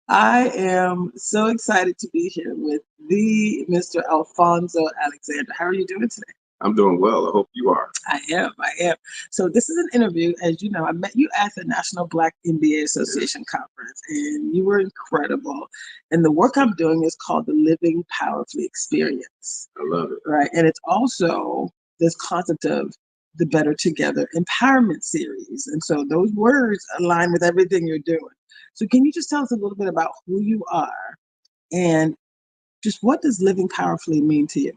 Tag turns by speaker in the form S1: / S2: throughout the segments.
S1: I am so excited to be here with the Mr. Alfonzo Alexander. How are you doing today?
S2: I'm doing well. I hope you are.
S1: I am. So this is an interview. As you know, I met you at the National Black MBA Association conference, and you were incredible. And the work I'm doing is called the Living Powerfully Experience,
S2: I love it.
S1: right? And it's also this concept of the Better Together Empowerment Series. And so those words align with everything you're doing. So can you just tell us a little bit about who you are and just what does living powerfully mean to you?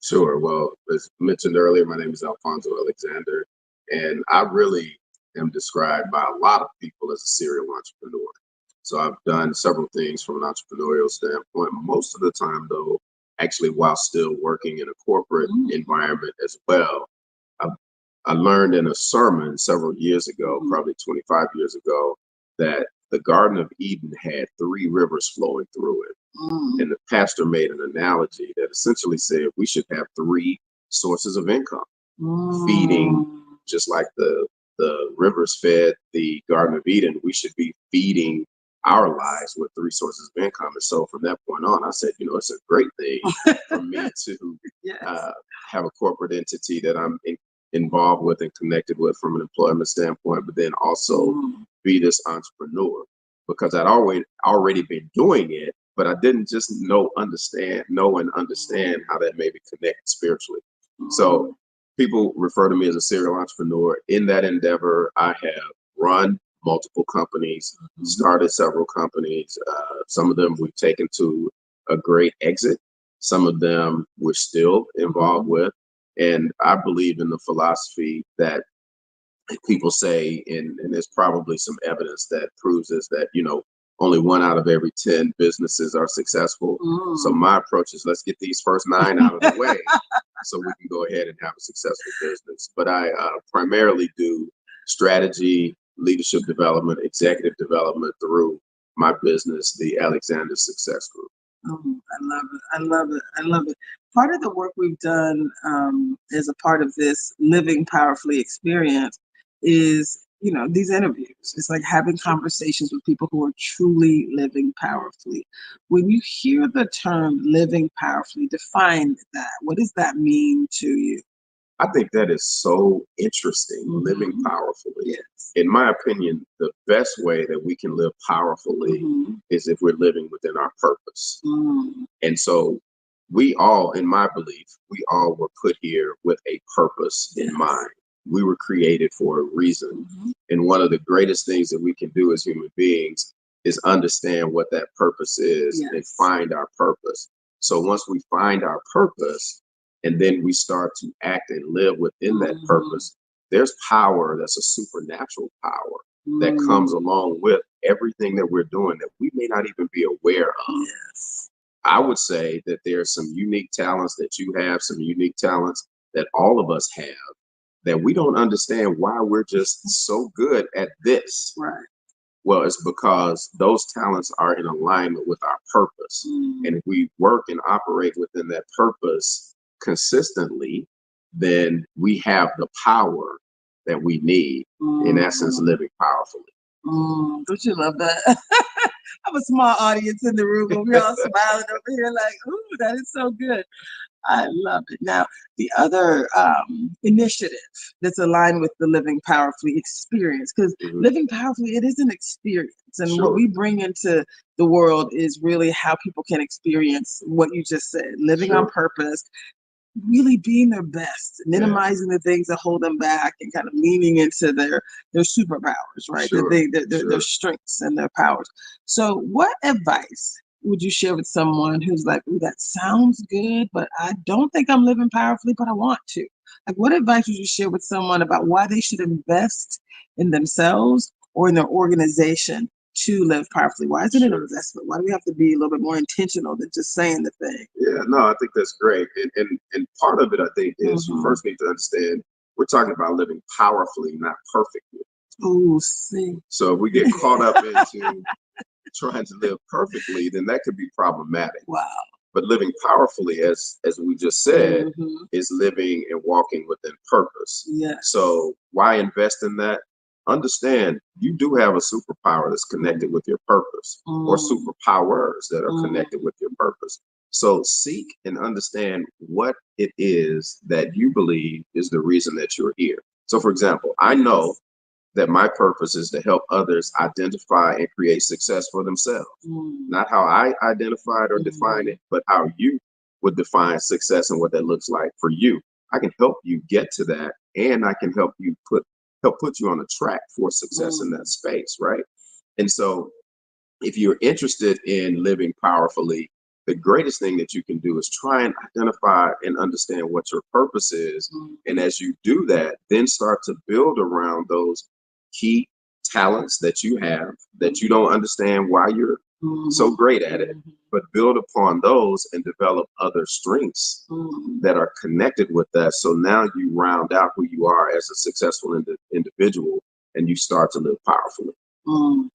S2: Sure. Well, as mentioned earlier, my name is Alfonzo Alexander, and I really am described by a lot of people as a serial entrepreneur. So I've done several things from an entrepreneurial standpoint. Most of the time, though, actually, while still working in a corporate environment as well. I, I learned in a sermon several years ago, probably 25 years ago, that the Garden of Eden had three rivers flowing through it. And the pastor made an analogy that essentially said we should have three sources of income, feeding, just like the rivers fed the Garden of Eden. We should be feeding our lives with three sources of income. And so from that point on, I said, it's a great thing for me to have a corporate entity that I'm involved with and connected with from an employment standpoint, but then also be this entrepreneur, because I'd already been doing it, but I didn't just know and understand how that may be connected spiritually. So people refer to me as a serial entrepreneur. In that endeavor, I have run multiple companies, started several companies. Some of them we've taken to a great exit. Some of them we're still involved with. And I believe in the philosophy that people say, and there's probably some evidence that proves this, that, only 1 out of every 10 businesses are successful. So my approach is, let's get these first 9 out of the way so we can go ahead and have a successful business. But I primarily do strategy, leadership development, executive development through my business, the Alexander Success Group.
S1: I love it. Part of the work we've done as a part of this Living Powerfully experience is, these interviews. It's like having conversations with people who are truly living powerfully. When you hear the term living powerfully, define that. What does that mean to you?
S2: I think that is so interesting, living powerfully.
S1: Yes.
S2: In my opinion, the best way that we can live powerfully is if we're living within our purpose. And so we all, in my belief, we all were put here with a purpose in mind. We were created for a reason. And one of the greatest things that we can do as human beings is understand what that purpose is and find our purpose. So once we find our purpose, and then we start to act and live within that purpose, there's power that's a supernatural power that comes along with everything that we're doing that we may not even be aware of. I would say that there are some unique talents that you have, some unique talents that all of us have, that we don't understand why we're just so good at this.
S1: Right.
S2: Well, it's because those talents are in alignment with our purpose. And if we work and operate within that purpose consistently, then we have the power that we need, in essence, living powerfully.
S1: Don't you love that? I have a small audience in the room, but we're all smiling over here like, ooh, that is so good. I love it. Now, the other initiative that's aligned with the Living Powerfully experience, because living powerfully, it is an experience. And what we bring into the world is really how people can experience what you just said, living on purpose, really being their best, minimizing the things that hold them back, and kind of leaning into their superpowers, right? Their strengths and their powers. So what advice would you share with someone who's like, ooh, that sounds good, but I don't think I'm living powerfully, but I want to? Like, what advice would you share with someone about why they should invest in themselves or in their organization to live powerfully? Why is it an investment? Why do we have to be a little bit more intentional than just saying the thing?
S2: Yeah, no, I think that's great. And part of it, I think, is you first need to understand we're talking about living powerfully, not perfectly.
S1: Oh, see.
S2: So if we get caught up into trying to live perfectly, then that could be problematic.
S1: Wow.
S2: But living powerfully, as we just said, is living and walking within purpose.
S1: Yes.
S2: So why invest in that? understand you do have a superpower that's connected with your purpose, or superpowers that are connected with your purpose. So seek and understand what it is that you believe is the reason that you're here. So, for example, I know that my purpose is to help others identify and create success for themselves. Not how I identify it or define it, but how you would define success and what that looks like for you. I can help you get to that, and I can help put you on a track for success in that space, right? And so if you're interested in living powerfully, the greatest thing that you can do is try and identify and understand what your purpose is. And as you do that, then start to build around those key talents that you have that you don't understand why you're so great at it, but build upon those and develop other strengths that are connected with that. So now you round out who you are as a successful individual, and you start to live powerfully.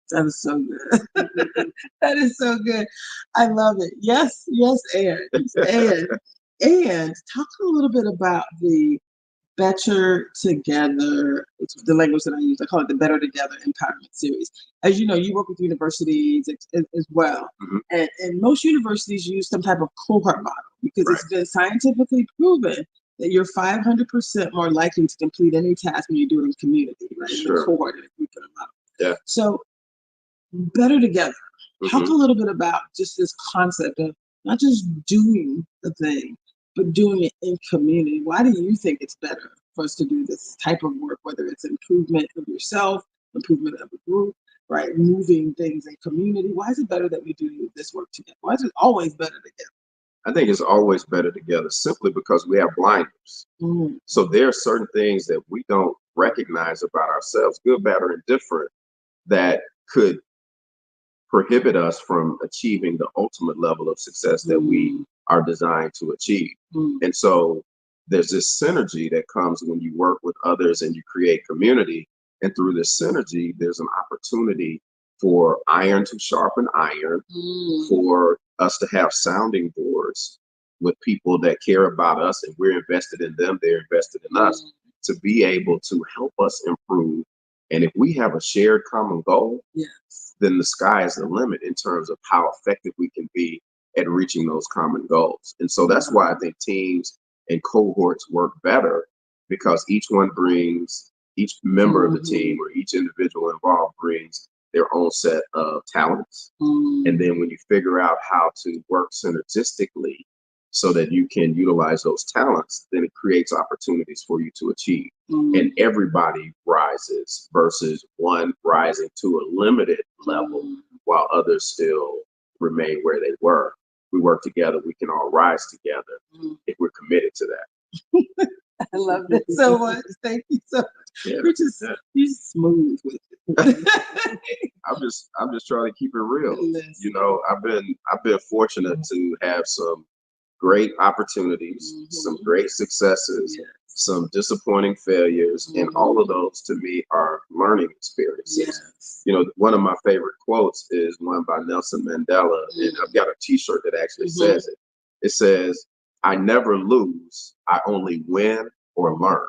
S1: That is so good. That is so good. I love it. Yes, yes, and talk a little bit about the Better Together. It's the language that I use. I call it the Better Together Empowerment Series. As you know, you work with universities as well. And most universities use some type of cohort model because it's been scientifically proven that you're 500% more likely to complete any task when you do it in community, right? In a cohort, in a group model.
S2: Yeah.
S1: So Better Together. Talk a little bit about just this concept of not just doing the thing, but doing it in community. Why do you think it's better for us to do this type of work, whether it's improvement of yourself, improvement of a group, right? Moving things in community. Why is it better that we do this work together? Why is it always better together?
S2: I think it's always better together simply because we have blinders. So there are certain things that we don't recognize about ourselves, good, bad, or indifferent, that could prohibit us from achieving the ultimate level of success that we are designed to achieve. And so there's this synergy that comes when you work with others and you create community. And through this synergy, there's an opportunity for iron to sharpen iron, for us to have sounding boards with people that care about us, and we're invested in them, they're invested in us, to be able to help us improve. And if we have a shared common goal, then the sky is the limit in terms of how effective we can be at reaching those common goals. And so that's why I think teams and cohorts work better, because each member of the team or each individual involved brings their own set of talents. And then when you figure out how to work synergistically so that you can utilize those talents, then it creates opportunities for you to achieve. And everybody rises versus one rising to a limited level while others still remain where they were. We work together, we can all rise together if we're committed to that.
S1: I love that so much. Thank you so much. You're smooth with it.
S2: I'm just trying to keep it real. You know, I've been fortunate to have some great opportunities, some great successes, some disappointing failures, and all of those to me are learning experiences. You know, one of my favorite quotes is one by Nelson Mandela, and I've got a T-shirt that actually says it. It says, "I never lose, I only win or learn."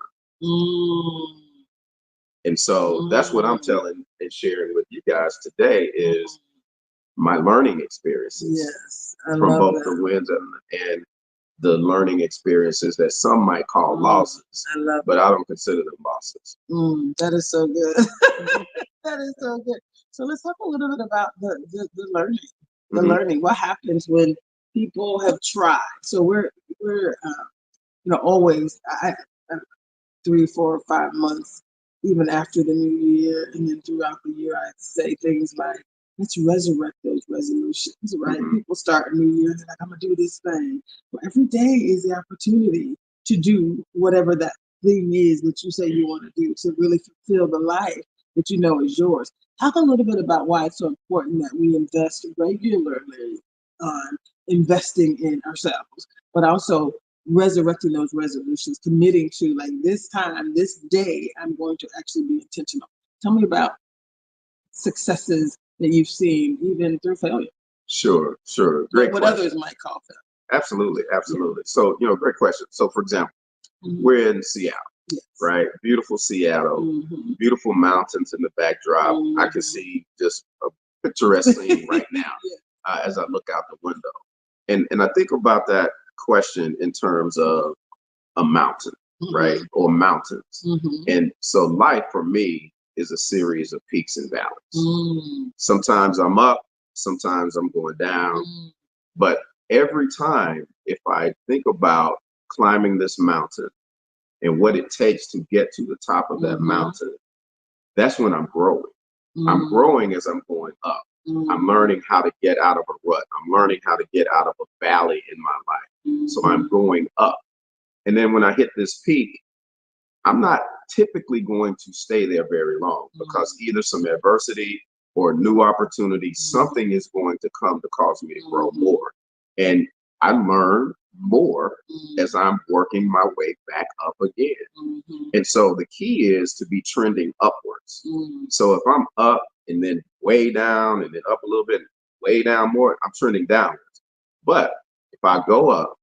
S2: And so that's what I'm telling and sharing with you guys today is my learning experiences from both the wins and the learning experiences that some might call losses, but I don't consider them losses.
S1: That is so good. That is so good. So let's talk a little bit about the learning. The learning. What happens when people have tried? So we're always 3, 4, 5 months, even after the new year, and then throughout the year, I'd say things like, let's resurrect those resolutions, right? People start a new year, they're like, I'm gonna do this thing. Well, every day is the opportunity to do whatever that thing is that you say you want to do, to really fulfill the life that you know is yours. Talk a little bit about why it's so important that we invest regularly on investing in ourselves, but also resurrecting those resolutions, committing to, like, this time, this day, I'm going to actually be intentional. Tell me about successes that you've seen, even through failure.
S2: Sure. Great
S1: what
S2: question.
S1: Others might call failure.
S2: Absolutely. So, great question. So, for example, we're in Seattle.
S1: Yes.
S2: right? Beautiful Seattle, beautiful mountains in the backdrop. I can see just a picturesque scene right now as I look out the window. And I think about that question in terms of a mountain, right? Or mountains. And so life for me is a series of peaks and valleys. Sometimes I'm up, sometimes I'm going down. But every time, if I think about climbing this mountain and what it takes to get to the top of that mountain, that's when I'm growing. I'm growing as I'm going up. I'm learning how to get out of a rut. I'm learning how to get out of a valley in my life. So I'm going up. And then when I hit this peak, I'm not typically going to stay there very long because either some adversity or new opportunity, something is going to come to cause me to grow more. And I learn more as I'm working my way back up again. And so the key is to be trending upwards. So if I'm up and then way down and then up a little bit, way down more, I'm trending downwards. But if I go up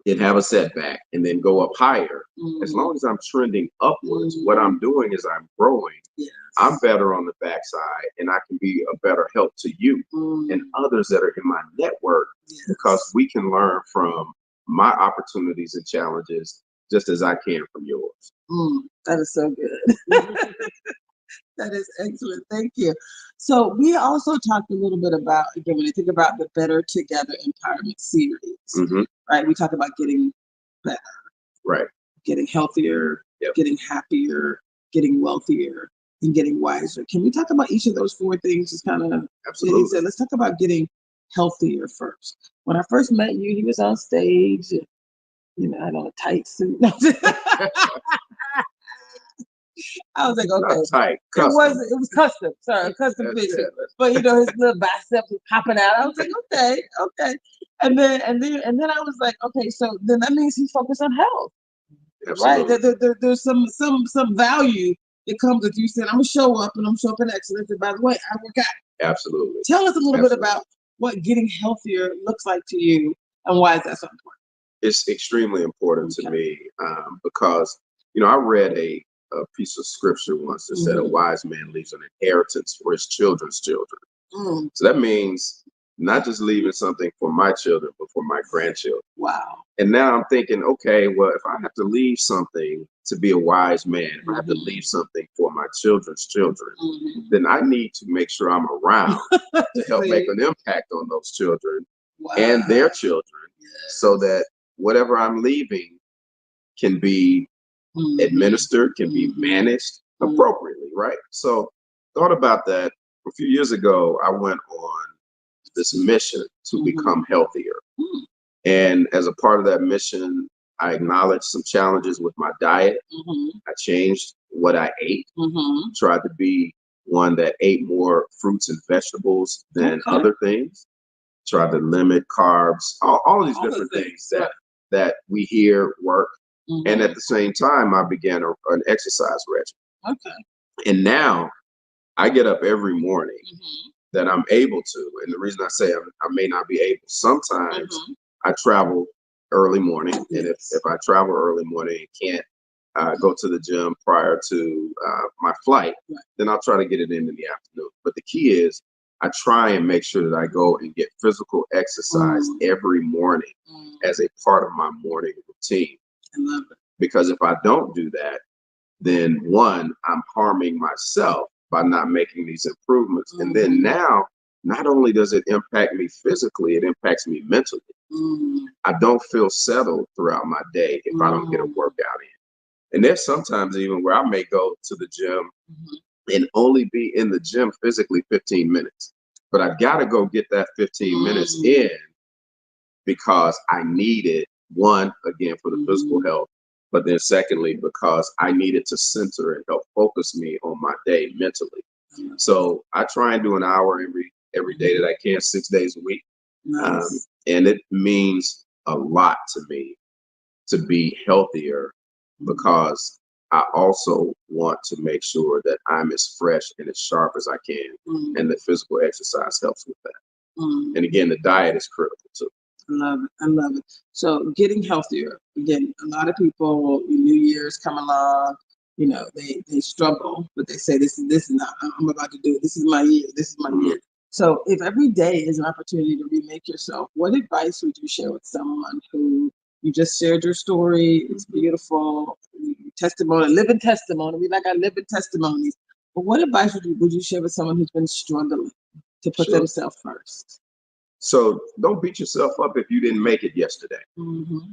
S2: and have a setback and then go up higher, as long as I'm trending upwards, what I'm doing is I'm growing. I'm better on the backside and I can be a better help to you and others that are in my network because we can learn from my opportunities and challenges just as I can from yours.
S1: That is so good. That is excellent. Thank you. So we also talked a little bit about, again, when you think about the Better Together Empowerment Series, right? We talk about getting better,
S2: right?
S1: Getting healthier, getting happier, getting wealthier, and getting wiser. Can we talk about each of those four things? Just kind of,
S2: absolutely.
S1: He said, let's talk about getting healthier first. When I first met you, he was on stage, you know, I had on a tight suit. I was like, okay,
S2: tight,
S1: it was custom. Sorry, custom fitting. But you know, his little biceps was popping out. I was like, okay. And then I was like, okay, so then that means he's focused on health,
S2: absolutely.
S1: right? There's some value that comes with you saying, I'm gonna show up in excellence. And by the way, I work out.
S2: Absolutely.
S1: Tell us a little bit about what getting healthier looks like to you and why is that so important?
S2: It's extremely important to me because, you know, I read a piece of scripture once that said a wise man leaves an inheritance for his children's children. So that means not just leaving something for my children, but for my grandchildren.
S1: Wow.
S2: And now I'm thinking, okay, well, if I have to leave something to be a wise man, if I have to leave something for my children's children, then I need to make sure I'm around to help make an impact on those children and their children so that whatever I'm leaving can be administered, can be managed appropriately, right? So thought about that. A few years ago, I went on this mission to become healthier. And as a part of that mission, I acknowledged some challenges with my diet. I changed what I ate, tried to be one that ate more fruits and vegetables than other things, tried to limit carbs, all of these different things that we hear work. And at the same time, I began an exercise regimen. And now I get up every morning that I'm able to. And the reason I say I may not be able, sometimes I travel early morning. And if I travel early morning and can't go to the gym prior to my flight, then I'll try to get it in the afternoon. But the key is I try and make sure that I go and get physical exercise every morning as a part of my morning routine.
S1: I love it.
S2: Because if I don't do that, then one, I'm harming myself by not making these improvements. And then now, not only does it impact me physically, it impacts me mentally. I don't feel settled throughout my day if I don't get a workout in. And there's sometimes even where I may go to the gym and only be in the gym physically 15 minutes. But I've got to go get that 15 minutes in because I need it, one, again, for the physical health, but then secondly, because I need it to center and help focus me on my day mentally. So I try and do an hour every day that I can, 6 days a week. And it means a lot to me to be healthier because I also want to make sure that I'm as fresh and as sharp as I can. And the physical exercise helps with that. And again, the diet is critical too.
S1: love it. I love it. So getting healthier. Again, a lot of people, New Year's come along, they struggle, but they say this is not, I'm about to do it. This is my year. This is my year. So if every day is an opportunity to remake yourself, what advice would you share with someone who you just shared your story? It's beautiful. Testimony, living testimony. We like our living testimonies. But what advice would you share with someone who's been struggling to put
S2: Sure.
S1: themselves first?
S2: So don't beat yourself up if you didn't make it yesterday.
S1: Mm-hmm.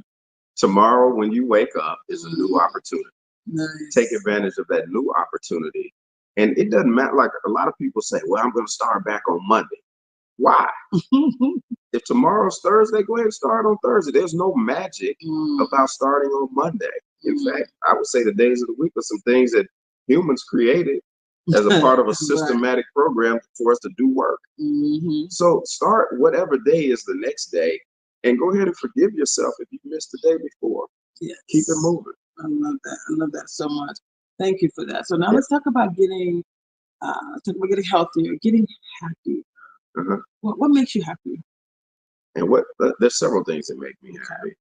S2: Tomorrow, when you wake up, is a new opportunity.
S1: Nice.
S2: Take advantage of that new opportunity. And it doesn't matter. Like a lot of people say, well, I'm going to start back on Monday. Why? If tomorrow's Thursday, go ahead and start on Thursday. There's no magic about starting on Monday. In fact, I would say the days of the week are some things that humans created as a part of a systematic program for us to do work. So start whatever day is the next day and go ahead and forgive yourself if you missed the day before.
S1: Yes.
S2: Keep it moving.
S1: I love that. I love that so much. Thank you for that. So now let's talk about getting healthier, getting happy. What makes you happy?
S2: And there's several things that make me happy.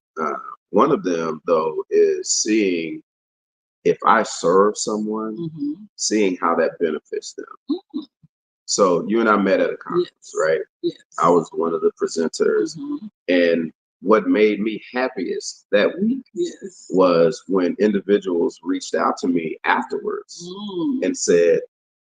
S2: One of them, though, is seeing if I serve someone, seeing how that benefits them. So you and I met at a conference, right?
S1: Yes.
S2: I was one of the presenters. And what made me happiest that week was when individuals reached out to me afterwards and said,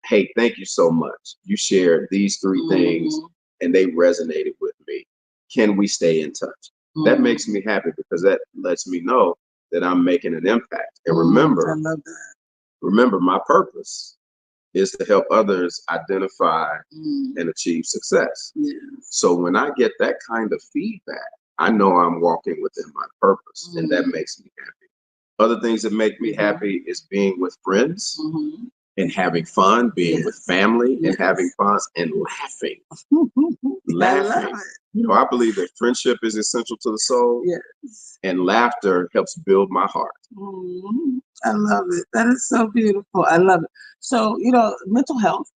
S2: hey, thank you so much. You shared these three things and they resonated with me. Can we stay in touch? That makes me happy because that lets me know that I'm making an impact. And
S1: I love that.
S2: Remember, my purpose is to help others identify and achieve success. So when I get that kind of feedback, I know I'm walking within my purpose, and that makes me happy. Other things that make me happy is being with friends and having fun, being with family and having fun and laughing. Laughing. I believe that friendship is essential to the soul, and laughter helps build my heart.
S1: I love it. That is so beautiful. I love it. So, mental health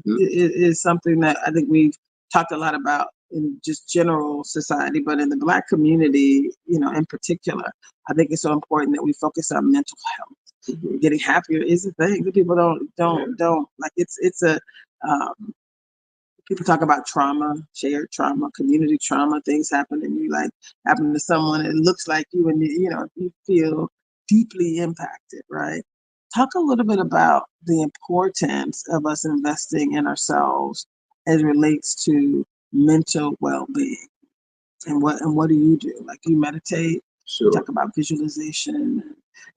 S1: is something that I think we've talked a lot about in just general society, but in the Black community, in particular, I think it's so important that we focus on mental health. Getting happier is a thing that people don't like. It's a people talk about trauma, shared trauma, community trauma, things happen to you, happen to someone. It looks like you, and you feel deeply impacted, right? Talk a little bit about the importance of us investing in ourselves as it relates to mental well-being. And what do you do? Like, you meditate,
S2: Sure.
S1: You talk about visualization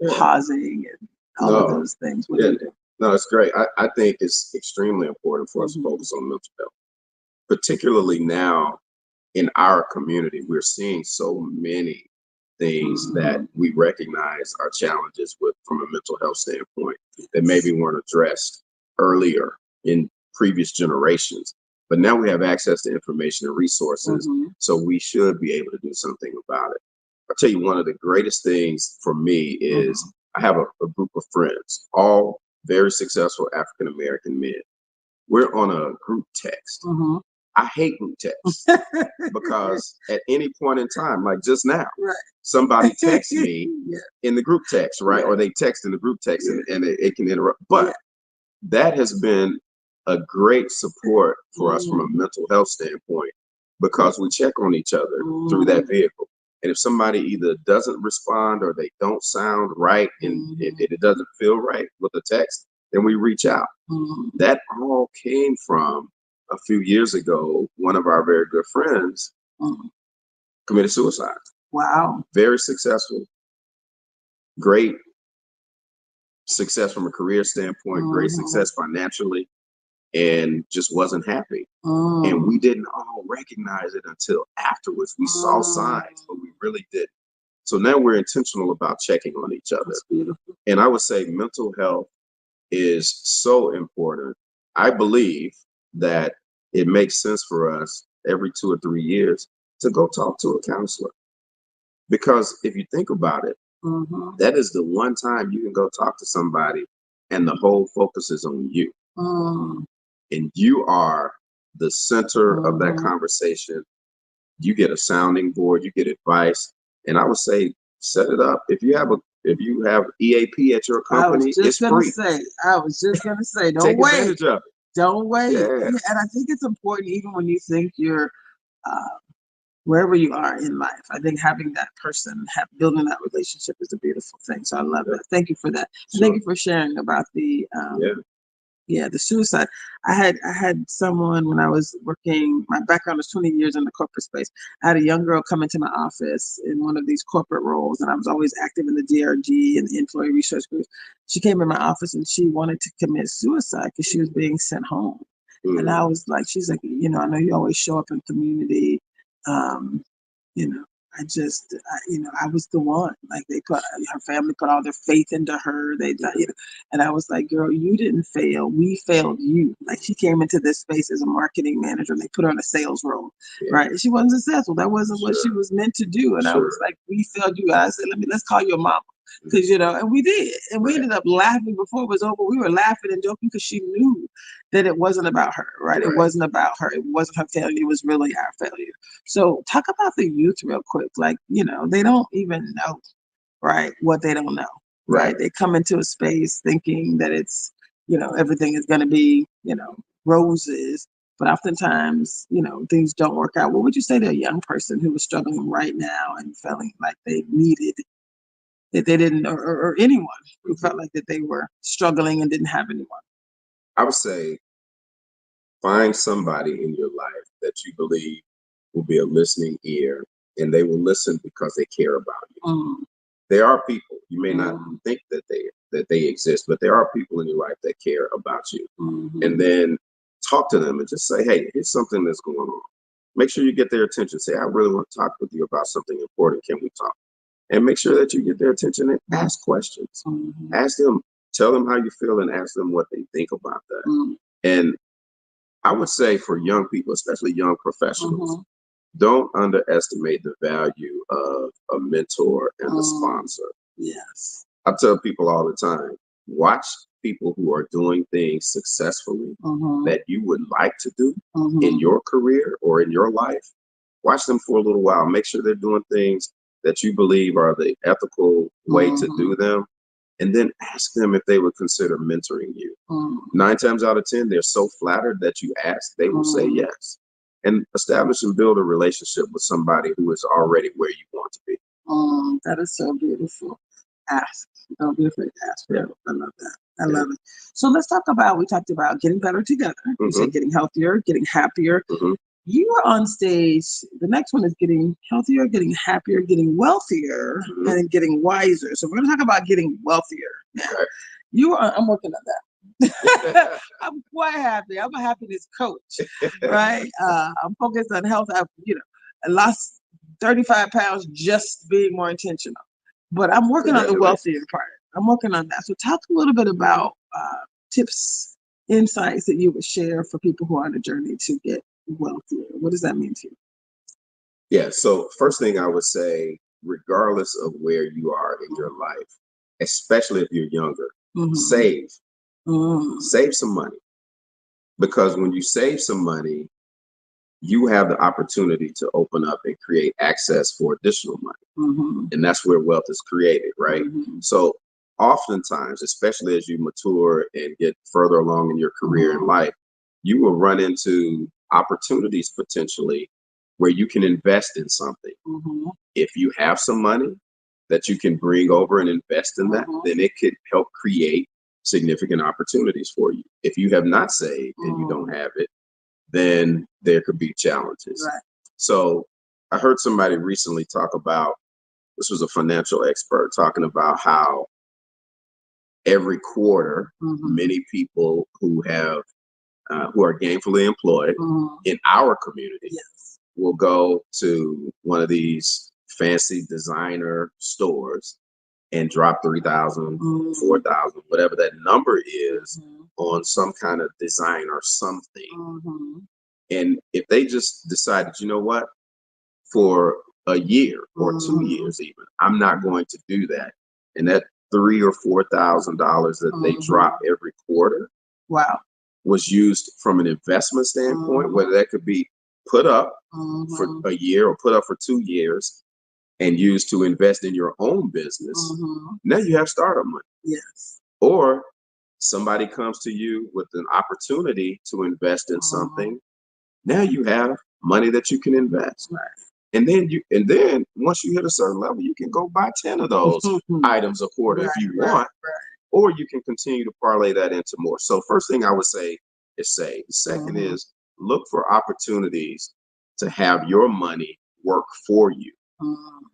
S1: and pausing and all of those things. What do you do?
S2: No, it's great. I think it's extremely important for us to focus on mental health, particularly now in our community. We're seeing so many things that we recognize are challenges with from a mental health standpoint that maybe weren't addressed earlier in previous generations. But now we have access to information and resources, so we should be able to do something about it. I'll tell you, one of the greatest things for me is I have a group of friends, all very successful African-American men. We're on a group text. I hate group texts because at any point in time, like just now, somebody texts me in the group text, right? Or they text in the group text and it can interrupt. But that has been a great support for us from a mental health standpoint because we check on each other through that vehicle. And if somebody either doesn't respond or they don't sound right and it doesn't feel right with the text, then we reach out. That all came from a few years ago. One of our very good friends committed suicide.
S1: Wow.
S2: Very successful. Great success from a career standpoint, great success financially, and just wasn't happy. And we didn't all recognize it until afterwards. We saw signs, but we really didn't. So now we're intentional about checking on each other.
S1: That's beautiful.
S2: And I would say mental health is so important. I believe that it makes sense for us every 2 or 3 years to go talk to a counselor. Because if you think about it, that is the one time you can go talk to somebody and the whole focus is on you. And you are the center of that conversation. You get a sounding board, you get advice, and I would say set it up. If you have EAP at your
S1: I was
S2: company,
S1: just
S2: it's
S1: gonna
S2: free.
S1: say, don't
S2: Take
S1: wait,
S2: advantage of it.
S1: don't wait.
S2: Yeah,
S1: Yeah, and I think it's important, even when you think you're uh, wherever you are in life. I think having that person, building that relationship is a beautiful thing. So I love
S2: yeah,
S1: that. Thank you for that, and thank
S2: sure.
S1: you for sharing about the
S2: Yeah.
S1: yeah, the suicide. I had someone when I was working. My background was 20 years in the corporate space. I had a young girl come into my office in one of these corporate roles, and I was always active in the DRG and the employee resource groups. She came in my office and she wanted to commit suicide because she was being sent home. And I
S2: Mm,
S1: was like, she's like, I know you always show up in community. Um, you know, I was the one. Like her family put all their faith into her. They thought, and I was like, girl, you didn't fail. We failed you. Like she came into this space as a marketing manager and they put her in a sales role,
S2: yeah,
S1: right? And she wasn't successful. That wasn't what she
S2: sure,
S1: was meant to do. And I was
S2: sure.
S1: like, we failed you. I said, let's call your mama. Because and we did, and we
S2: Right,
S1: ended up laughing before it was over. We were laughing and joking because she knew that it wasn't about her, right? It
S2: right.
S1: wasn't about her. It wasn't her failure. It was really our failure. So talk about the youth real quick. Like, they don't even know, right, what they don't know,
S2: Right.
S1: right? They come into a space thinking that it's, everything is going to be, roses. But oftentimes, things don't work out. What would you say to a young person who was struggling right now and feeling like they needed that they didn't, or anyone who
S2: Mhm.
S1: felt like that they were struggling and didn't have anyone?
S2: I would say find somebody in your life that you believe will be a listening ear, and they will listen because they care about you.
S1: Mm,
S2: There are people you may not
S1: mm,
S2: think that they exist, but there are people in your life that care about you. And
S1: mhm,
S2: then talk to them and just say, hey, here's something that's going on. Make sure you get their attention. Say, I really want to talk with you about something important. Can we talk? And make sure that you get their attention and ask questions.
S1: mhm,
S2: Ask them, tell them how you feel, and ask them what they think about that.
S1: mm,
S2: And I would say for young people, especially young professionals,
S1: mhm,
S2: don't underestimate the value of a mentor and a
S1: mm.
S2: sponsor.
S1: Yes.
S2: I tell people all the time, watch people who are doing things successfully
S1: Mhm,
S2: that you would like to do in
S1: mhm,
S2: your career or in your life. Watch them for a little while. Make sure they're doing things that you believe are the ethical way to
S1: mhm,
S2: do them. And then ask them if they would consider mentoring you.
S1: mm,
S2: 9 times out of 10, they're so flattered that you ask, they will say
S1: mm,
S2: yes. And establish and build a relationship with somebody who is already where you want to be.
S1: That is so beautiful. Ask. Don't be afraid to ask for
S2: Yeah.
S1: help. I love that. I
S2: Yeah.
S1: love it. So let's talk about, we talked about getting better together. You
S2: Hmm.
S1: said getting healthier, getting happier.
S2: Hmm.
S1: You are on stage. The next one is getting healthier, getting happier, getting wealthier,
S2: Hmm.
S1: and getting wiser. So we're going to talk about getting wealthier now.
S2: Okay.
S1: I'm working on that. I'm quite happy. I'm a happiness coach, right? I'm focused on health. I lost 35 pounds just being more intentional, but I'm working on the
S2: Congratulations.
S1: wealthier part. I'm working on that. So talk a little bit about tips, insights that you would share for people who are on a journey to get wealthier. What does that mean to you?
S2: Yeah. So, first thing I would say, regardless of where you are in your life, especially if you're younger,
S1: Mm-hmm.
S2: save,
S1: Mm-hmm.
S2: save some money. Because when you save some money, you have the opportunity to open up and create access for additional money.
S1: Mm-hmm.
S2: And that's where wealth is created, right?
S1: Mm-hmm.
S2: So, oftentimes, especially as you mature and get further along in your career and life, you will run into opportunities potentially where you can invest in something.
S1: Mm-hmm.
S2: If you have some money that you can bring over and invest in that,
S1: Mm-hmm.
S2: then it could help create significant opportunities for you. If you have not saved and you don't have it, then there could be challenges.
S1: Right.
S2: So I heard somebody recently talk about, this was a financial expert talking about how every quarter,
S1: Mm-hmm.
S2: many people who are gainfully employed
S1: Mm-hmm.
S2: in our community
S1: Yes.
S2: will go to one of these fancy designer stores and drop 3,000,
S1: Mm-hmm.
S2: 4,000, whatever that number is,
S1: Mm-hmm.
S2: on some kind of design or something.
S1: Mm-hmm.
S2: And if they just decided, you know what, for a year or 2 years even, I'm not going to do that. And that $3,000 or $4,000 that they
S1: Mm-hmm.
S2: drop every quarter
S1: Wow.
S2: was used from an investment standpoint,
S1: Mm-hmm.
S2: whether that could be put up for
S1: Mm-hmm.
S2: a year or put up for 2 years and use to invest in your own business,
S1: Mm-hmm.
S2: now you have startup money.
S1: Yes.
S2: Or somebody comes to you with an opportunity to invest in
S1: Mm-hmm.
S2: something. Now you have money that you can invest.
S1: Right.
S2: And then once you hit a certain level, you can go buy 10 of those items a quarter if you want, or you can continue to parlay that into more. So first thing I would say is save. The second
S1: Mm-hmm.
S2: is look for opportunities to have your money work for you
S1: Mm-hmm.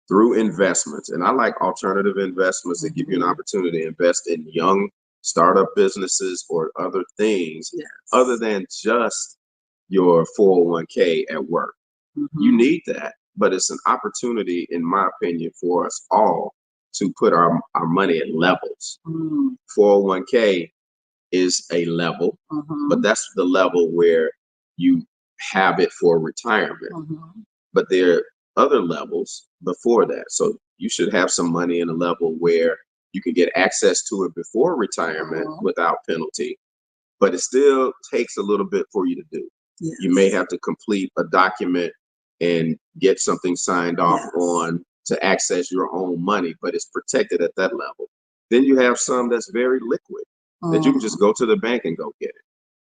S2: through investments. And I like alternative investments that give you an
S1: Mm-hmm.
S2: opportunity to invest in young startup businesses or other things
S1: Yes.
S2: other than just your 401k at work. You
S1: Mm-hmm.
S2: need that, but it's an opportunity, in my opinion, for us all to put our money at levels.
S1: Mm-hmm.
S2: 401k is a level,
S1: Mm-hmm.
S2: but that's the level where you have it for retirement.
S1: Mm-hmm.
S2: But there are other levels before that. So you should have some money in a level where you can get access to it before retirement
S1: Mm-hmm.
S2: without penalty, but it still takes a little bit for you to do.
S1: Yes.
S2: You may have to complete a document and get something signed off
S1: Yes.
S2: on to access your own money, but it's protected at that level. Then you have some that's very liquid that you can just go to the bank and go get it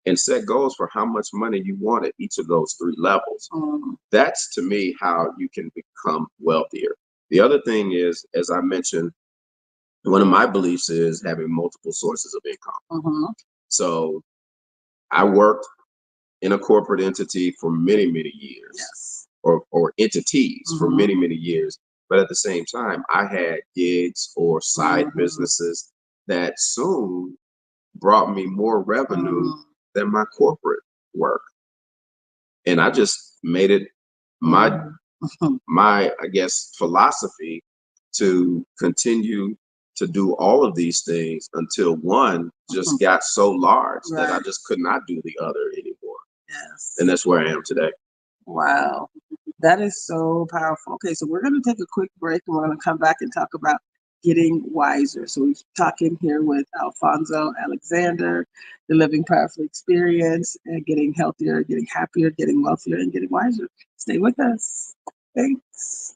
S2: and set goals for how much money you want at each of those three levels.
S1: Mm-hmm.
S2: That's to me how you can become wealthier. The other thing is, as I mentioned, one of my beliefs is having multiple sources of income.
S1: Mm-hmm.
S2: So I worked in a corporate entity for many, many years,
S1: Yes.
S2: or entities for
S1: Mm-hmm.
S2: many, many years. But at the same time, I had gigs or side
S1: Mm-hmm.
S2: businesses that soon brought me more revenue
S1: Mm-hmm.
S2: than my corporate work. And I just made it my
S1: Mm-hmm.
S2: my I guess philosophy to continue to do all of these things until one just got so large that I
S1: Right.
S2: just could not do the other anymore.
S1: Yes.
S2: And that's where I am today.
S1: Wow. That is so powerful. Okay, so we're going to take a quick break and we're going to come back and talk about getting wiser. So we're talking here with Alfonzo Alexander, the Living Powerfully Experience, and getting healthier, getting happier, getting wealthier, and getting wiser. Stay with us. Thanks.